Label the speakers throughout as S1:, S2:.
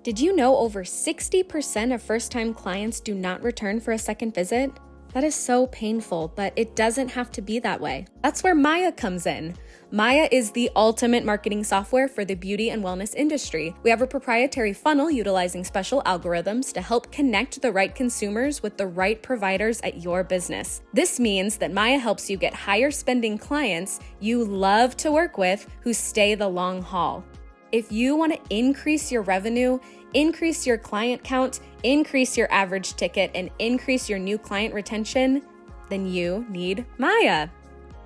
S1: Did you know over 60% of first-time clients do not return for a second visit? That is so painful, but it doesn't have to be that way. That's where Maya comes in. Maya is the ultimate marketing software for the beauty and wellness industry. We have a proprietary funnel utilizing special algorithms to help connect the right consumers with the right providers at your business. This means that Maya helps you get higher spending clients you love to work with who stay the long haul. If you want to increase your revenue, increase your client count, increase your average ticket, and increase your new client retention, then you need Maya.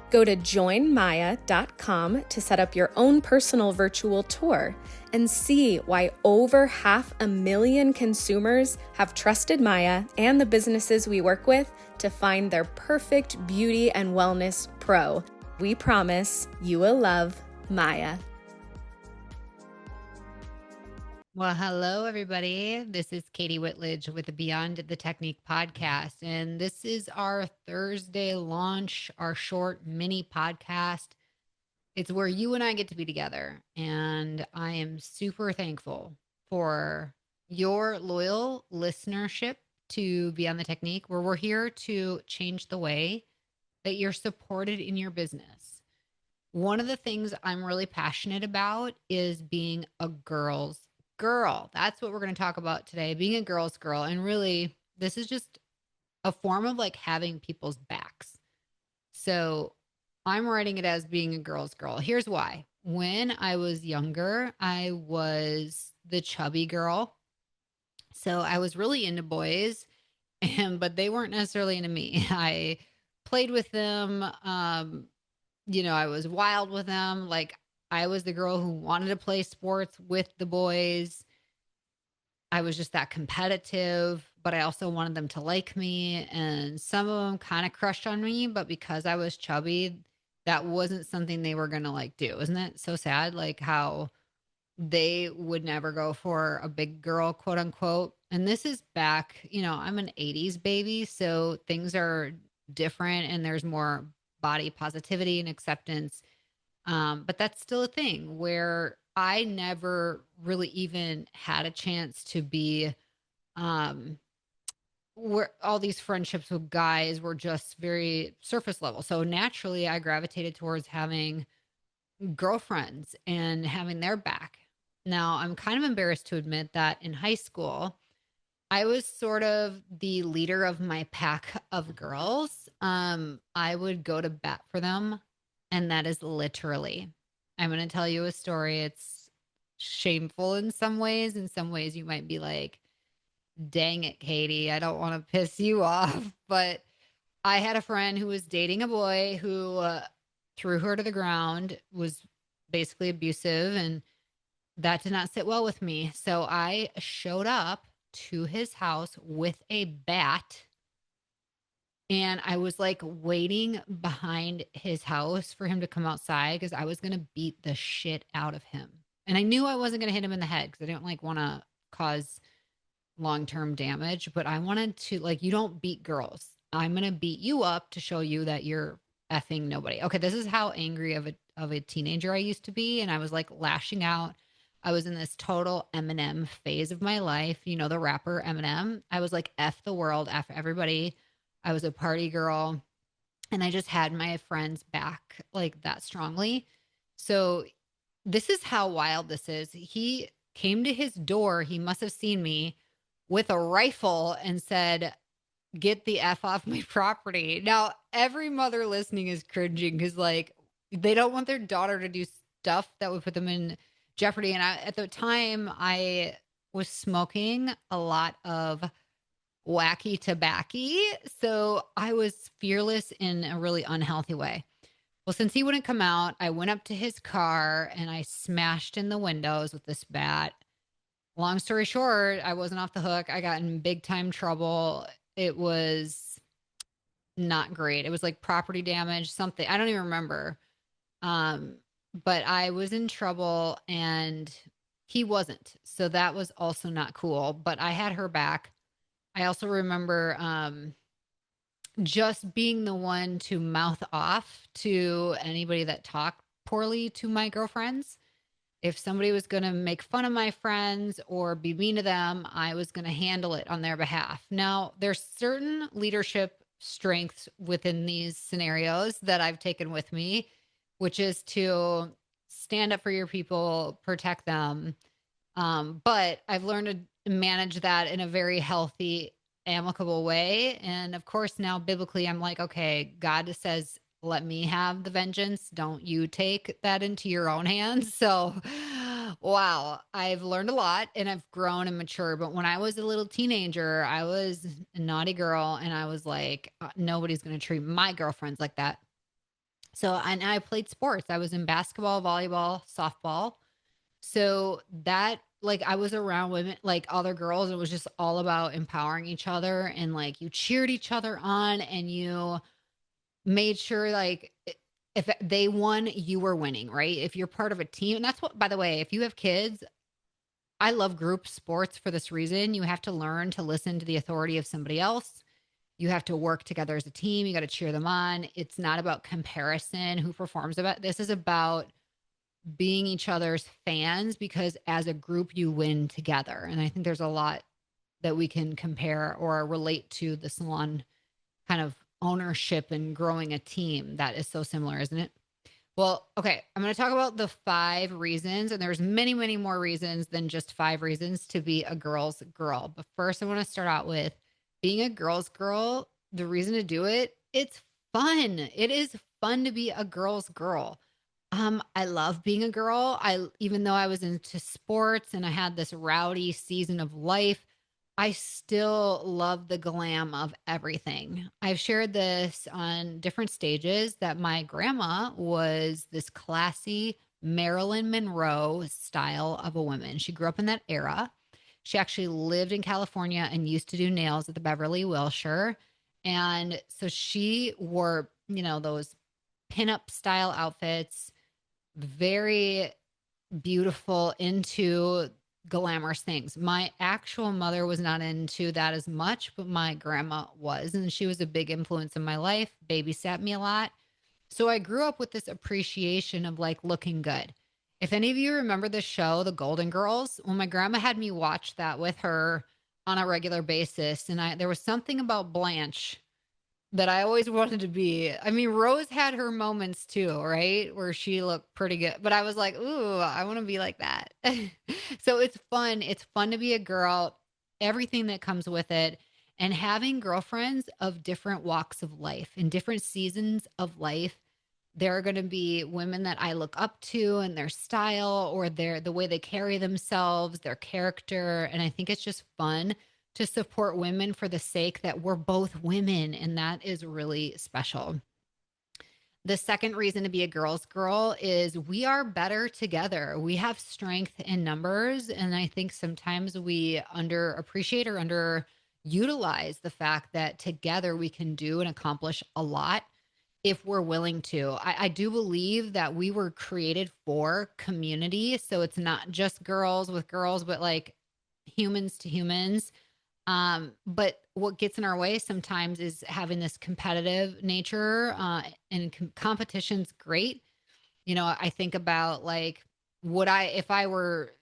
S1: Go to joinmaya.com to set up your own personal virtual tour and see why over 500,000 consumers have trusted Maya and the businesses we work with to find their perfect beauty and wellness pro. We promise you will love Maya.
S2: Well, hello, everybody. This is Kati Whitledge with the Beyond the Technique podcast. And this is our Thursday launch, our short mini podcast. It's where you and I get to be together. And I am super thankful for your loyal listenership to Beyond the Technique, where we're here to change the way that you're supported in your business. One of the things I'm really passionate about is being a girl's girl. That's what we're going to talk about today, being a girl's girl. And really, this is just a form of like having people's backs. So I'm writing it as being a girl's girl. Here's why. When I was younger, I was the chubby girl. So I was really into boys, but they weren't necessarily into me. I played with them. I was wild with them. Like, I was the girl who wanted to play sports with the boys. I was just that competitive, but I also wanted them to like me. And some of them kind of crushed on me, but because I was chubby, that wasn't something they were going to like do. Isn't it so sad? Like how they would never go for a big girl, quote unquote. And this is back, I'm an 80s baby. So things are different and there's more body positivity and acceptance. But that's still a thing where I never really even had a chance to be, where all these friendships with guys were just very surface level. So naturally I gravitated towards having girlfriends and having their back. Now I'm kind of embarrassed to admit that in high school, I was sort of the leader of my pack of girls. I would go to bat for them. And that is literally, I'm going to tell you a story. It's shameful in some ways. In some ways, you might be like, dang it, Katie, I don't want to piss you off. But I had a friend who was dating a boy who threw her to the ground, was basically abusive. And that did not sit well with me. So I showed up to his house with a bat. And I was like waiting behind his house for him to come outside because I was going to beat the shit out of him. And I knew I wasn't going to hit him in the head because I didn't like want to cause long-term damage, but I wanted to like, you don't beat girls. I'm going to beat you up to show you that you're effing nobody. Okay. This is how angry of a teenager I used to be. And I was like lashing out. I was in this total Eminem phase of my life. You know, the rapper Eminem. I was like, F the world, F everybody. I was a party girl and I just had my friends back like that strongly. So this is how wild this is. He came to his door. He must have seen me with a rifle and said, get the F off my property. Now, every mother listening is cringing because like they don't want their daughter to do stuff that would put them in jeopardy. And at the time I was smoking a lot of wacky tobacco. So I was fearless in a really unhealthy way. Well, since he wouldn't come out, I went up to his car and I smashed in the windows with this bat. Long story short, I wasn't off the hook. I got in big time trouble. It was not great. It was like property damage, something. I don't even remember. But I was in trouble and he wasn't. So that was also not cool. But I had her back. I also remember just being the one to mouth off to anybody that talked poorly to my girlfriends. If somebody was going to make fun of my friends or be mean to them, I was going to handle it on their behalf. Now, there's certain leadership strengths within these scenarios that I've taken with me, which is to stand up for your people, protect them. But I've learned to manage that in a very healthy, amicable way. And of course, now biblically, I'm like, okay, God says, let me have the vengeance. Don't you take that into your own hands. So, wow, I've learned a lot and I've grown and matured. But when I was a little teenager, I was a naughty girl and I was like, nobody's going to treat my girlfriends like that. So, and I played sports. I was in basketball, volleyball, softball. So that like I was around women like other girls, it was just all about empowering each other and like you cheered each other on and you made sure like if they won, you were winning, right? If you're part of a team, and that's what by the way, if you have kids, I love group sports for this reason. You have to learn to listen to the authority of somebody else. You have to work together as a team. You got to cheer them on. It's not about comparison, who performs about. This is about being each other's fans because as a group you win together. And I think there's a lot that we can compare or relate to the salon kind of ownership and growing a team that is so similar, isn't it? Well, okay, I'm going to talk about the 5 reasons and there's many, many more reasons than just 5 reasons to be a girl's girl. But first I want to start out with being a girl's girl, the reason to do it, it's fun. It is fun to be a girl's girl. I love being a girl. I even though I was into sports and I had this rowdy season of life, I still love the glam of everything. I've shared this on different stages that my grandma was this classy Marilyn Monroe style of a woman. She grew up in that era. She actually lived in California and used to do nails at the Beverly Wilshire. And so she wore, those pinup style outfits, very beautiful, into glamorous things. My actual mother was not into that as much, but my grandma was, and she was a big influence in my life, babysat me a lot. So I grew up with this appreciation of like looking good. If any of you remember the show, The Golden Girls, well, my grandma had me watch that with her on a regular basis. And there was something about Blanche that I always wanted to be. I mean, Rose had her moments too, right? Where she looked pretty good. But I was like, ooh, I want to be like that. So it's fun. It's fun to be a girl, everything that comes with it. And having girlfriends of different walks of life in different seasons of life. There are going to be women that I look up to and their style or the way they carry themselves, their character. And I think it's just fun to support women for the sake that we're both women. And that is really special. The second reason to be a girl's girl is we are better together. We have strength in numbers. And I think sometimes we underappreciate or underutilize the fact that together we can do and accomplish a lot if we're willing to. I do believe that we were created for community. So it's not just girls with girls, but like humans to humans. But what gets in our way sometimes is having this competitive nature, and competition's great. I think about like, if I were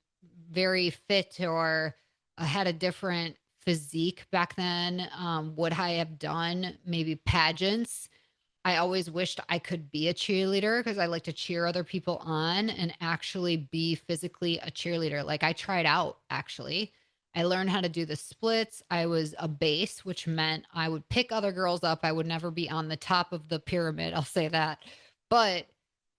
S2: very fit or had a different physique back then, would I have done maybe pageants? I always wished I could be a cheerleader because I like to cheer other people on and actually be physically a cheerleader. Like I tried out actually. I learned how to do the splits. I was a base, which meant I would pick other girls up. I would never be on the top of the pyramid. I'll say that. But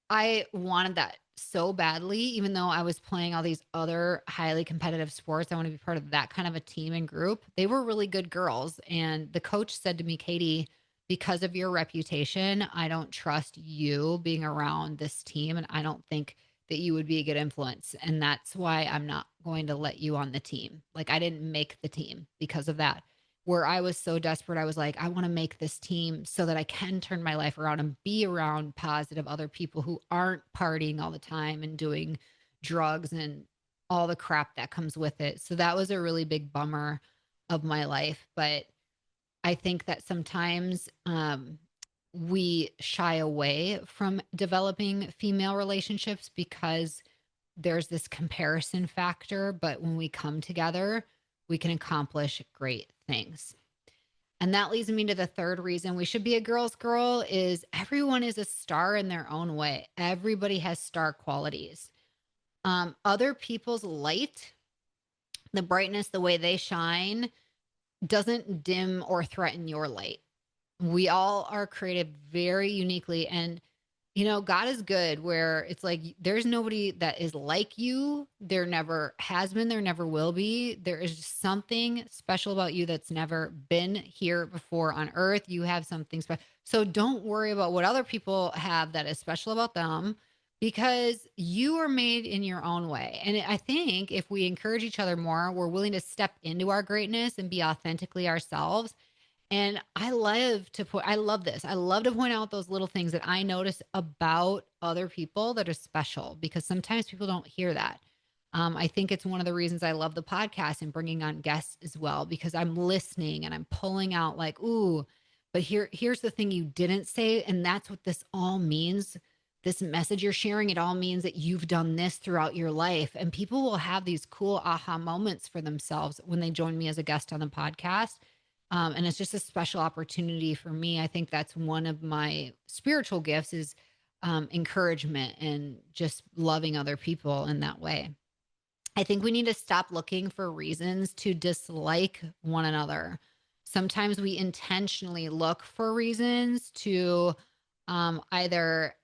S2: I wanted that so badly, even though I was playing all these other highly competitive sports. I want to be part of that kind of a team and group. They were really good girls. And the coach said to me, Katie, because of your reputation, I don't trust you being around this team. And I don't think that you would be a good influence. And that's why I'm not going to let you on the team. Like I didn't make the team because of that. Where I was so desperate, I was like, I want to make this team so that I can turn my life around and be around positive other people who aren't partying all the time and doing drugs and all the crap that comes with it. So that was a really big bummer of my life. But I think that sometimes we shy away from developing female relationships because there's this comparison factor, but when we come together, we can accomplish great things. And that leads me to the third reason we should be a girl's girl is everyone is a star in their own way. Everybody has star qualities. Other people's light, the brightness, the way they shine, doesn't dim or threaten your light. We all are created very uniquely. And, God is good where it's like there's nobody that is like you. There never has been, there never will be. There is just something special about you that's never been here before on earth. You have something special. So don't worry about what other people have that is special about them because you are made in your own way. And I think if we encourage each other more, we're willing to step into our greatness and be authentically ourselves. And I love this. I love to point out those little things that I notice about other people that are special because sometimes people don't hear that. I think it's one of the reasons I love the podcast and bringing on guests as well, because I'm listening and I'm pulling out like, ooh, but here's the thing you didn't say. And that's what this all means. This message you're sharing, it all means that you've done this throughout your life. And people will have these cool aha moments for themselves when they join me as a guest on the podcast. And it's just a special opportunity for me. I think that's one of my spiritual gifts is encouragement and just loving other people in that way. I think we need to stop looking for reasons to dislike one another. Sometimes we intentionally look for reasons to either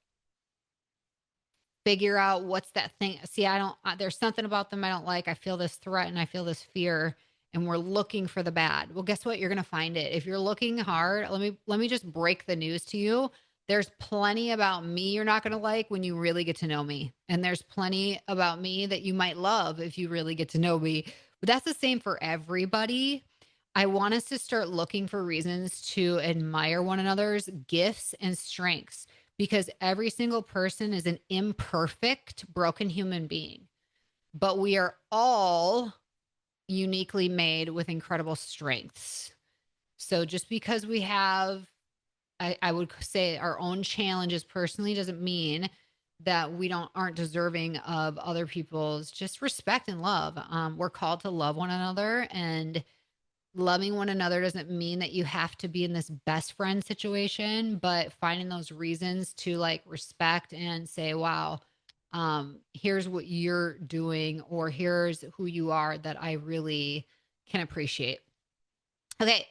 S2: figure out what's that thing. See, I don't, there's something about them I don't like. I feel this threat and I feel this fear and we're looking for the bad. Well, guess what? You're going to find it. If you're looking hard, let me just break the news to you. There's plenty about me you're not going to like when you really get to know me. And there's plenty about me that you might love if you really get to know me. But that's the same for everybody. I want us to start looking for reasons to admire one another's gifts and strengths because every single person is an imperfect, broken human being. But we are all uniquely made with incredible strengths. So just because we have, I would say our own challenges personally doesn't mean that we aren't deserving of other people's just respect and love. We're called to love one another, and loving one another doesn't mean that you have to be in this best friend situation, but finding those reasons to like respect and say, wow, here's what you're doing, or here's who you are that I really can appreciate. Okay.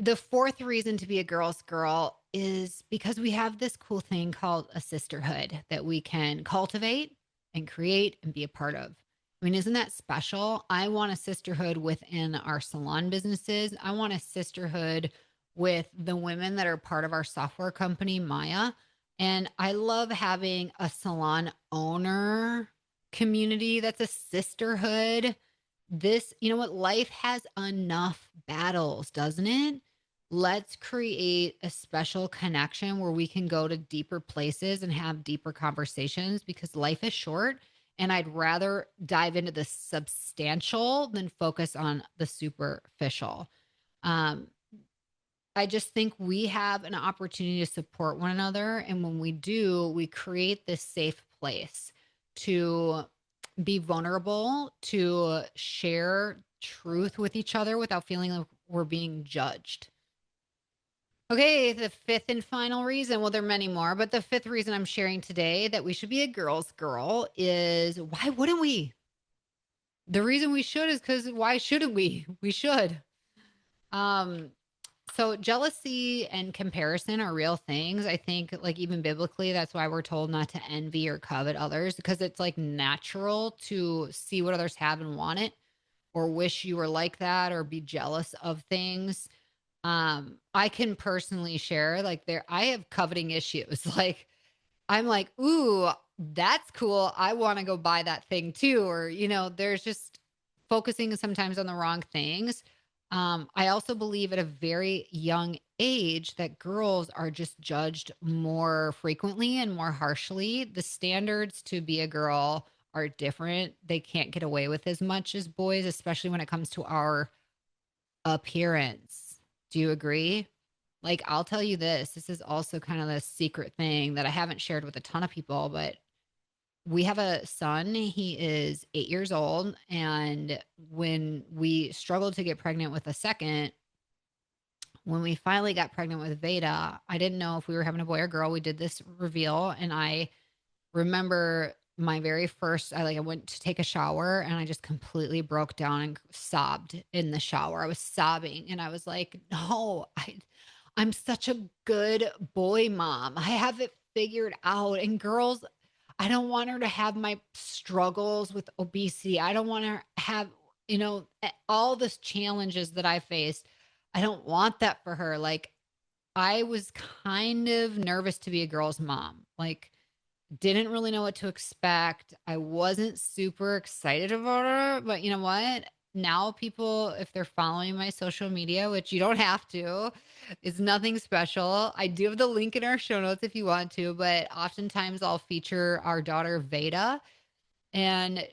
S2: The fourth reason to be a girl's girl is because we have this cool thing called a sisterhood that we can cultivate and create and be a part of. I mean, isn't that special? I want a sisterhood within our salon businesses. I want a sisterhood with the women that are part of our software company, Maya. And I love having a salon owner community that's a sisterhood. This, you know what? Life has enough battles, doesn't it? Let's create a special connection where we can go to deeper places and have deeper conversations because life is short. And I'd rather dive into the substantial than focus on the superficial. Um, I just think we have an opportunity to support one another. And when we do, we create this safe place to be vulnerable, to share truth with each other without feeling like we're being judged. Okay, the fifth and final reason, well, there are many more, but the fifth reason I'm sharing today that we should be a girl's girl is why wouldn't we? The reason we should is because why shouldn't we? We should. Um, so jealousy and comparison are real things. I think like even biblically, that's why we're told not to envy or covet others because it's like natural to see what others have and want it or wish you were like that or be jealous of things. I can personally share like I have coveting issues. Like I'm like, ooh, that's cool. I want to go buy that thing too. Or, there's just focusing sometimes on the wrong things. I also believe at a very young age that girls are just judged more frequently and more harshly. The standards to be a girl are different. They can't get away with as much as boys, especially when it comes to our appearance. Do you agree? Like, I'll tell you this is also kind of the secret thing that I haven't shared with a ton of people, but we have a son. He is 8 years old. And when we struggled to get pregnant with a second, when we finally got pregnant with Veda, I didn't know if we were having a boy or girl. We did this reveal, and I remember my very first I went to take a shower and I just completely broke down and sobbed in the shower. I was sobbing and I was like, "No, I'm such a good boy mom. I have it figured out." And girls, I don't want her to have my struggles with obesity. I don't want her to have, all the challenges that I faced. I don't want that for her. Like, I was kind of nervous to be a girl's mom. Like, didn't really know what to expect. I wasn't super excited about her, but you know what? Now people, if they're following my social media, which you don't have to, it's nothing special. I do have the link in our show notes if you want to, but oftentimes I'll feature our daughter Veda and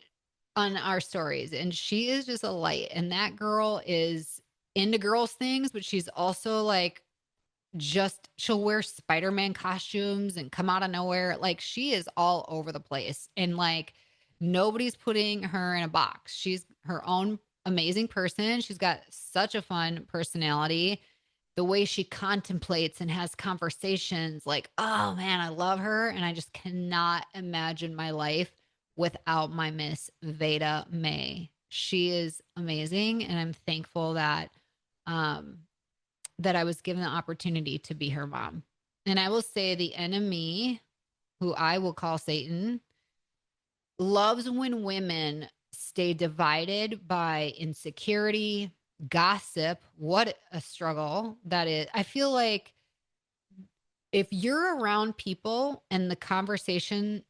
S2: on our stories, and she is just a light. And that girl is into girls things, but she's also like just she'll wear Spider-Man costumes and come out of nowhere. Like, she is all over the place. And like, nobody's putting her in a box. She's her own amazing person. She's got such a fun personality. The way she contemplates and has conversations, like, oh man, I love her. And I just cannot imagine my life without my Miss Veda May. She is amazing. And I'm thankful um that I was given the opportunity to be her mom. And I will say the enemy, who I will call Satan, loves when women stay divided by insecurity, gossip. What a struggle that is. I feel like if you're around people and the conversation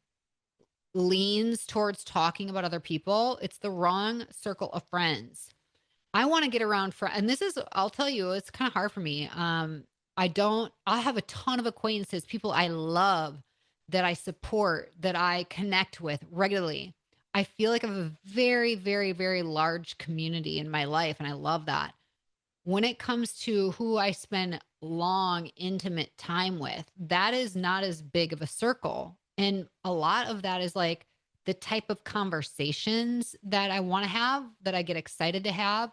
S2: leans towards talking about other people, it's the wrong circle of friends. I wanna get around and this is I'll tell you, it's kinda hard for me. I have a ton of acquaintances, people I love, that I support, that I connect with regularly. I feel like I have a very, very, very large community in my life, and I love that. When it comes to who I spend long, intimate time with, that is not as big of a circle. And a lot of that is like the type of conversations that I wanna have, that I get excited to have.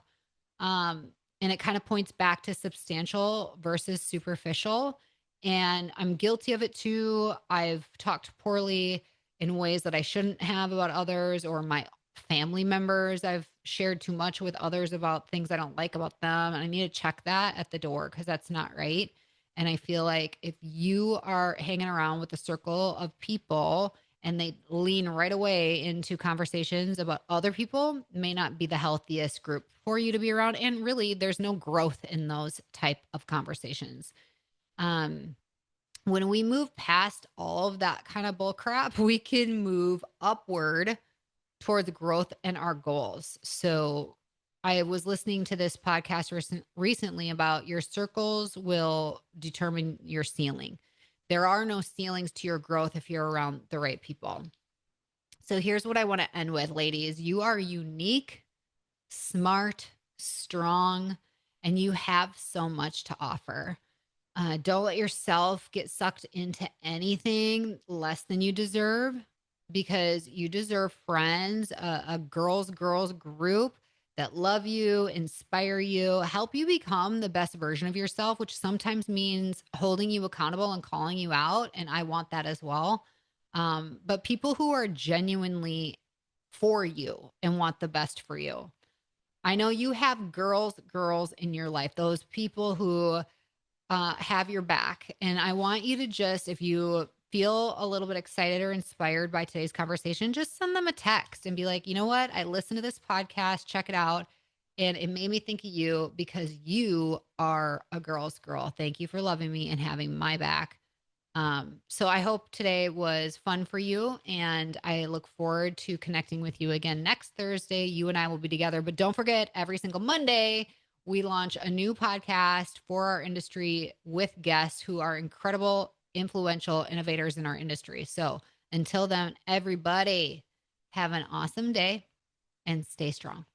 S2: um, and it kind of points back to substantial versus superficial. And I'm guilty of it too. I've talked poorly in ways that I shouldn't have about others or my family members. I've shared too much with others about things I don't like about them. And I need to check that at the door because that's not right. And I feel like if you are hanging around with a circle of people and they lean right away into conversations about other people, may not be the healthiest group for you to be around. And really, there's no growth in those type of conversations. um when we move past all of that kind of bull crap, we can move upward towards growth and our goals. So I was listening to this podcast recently about your circles will determine your ceiling. There are no ceilings to your growth if you're around the right people. So here's what I want to end with, ladies. You are unique, smart, strong, and you have so much to offer. Don't let yourself get sucked into anything less than you deserve, because you deserve friends, a girls group that love you, inspire you, help you become the best version of yourself, which sometimes means holding you accountable and calling you out. And I want that as well. But people who are genuinely for you and want the best for you. I know you have girls in your life, those people who have your back. And I want you to just, if you feel a little bit excited or inspired by today's conversation, just send them a text and be like, you know what? I listened to this podcast, check it out. And it made me think of you because you are a girl's girl. Thank you for loving me and having my back. So I hope today was fun for you, and I look forward to connecting with you again next Thursday. You and I will be together, but don't forget, every single Monday, we launch a new podcast for our industry with guests who are incredible, influential innovators in our industry. So until then, everybody, have an awesome day and stay strong.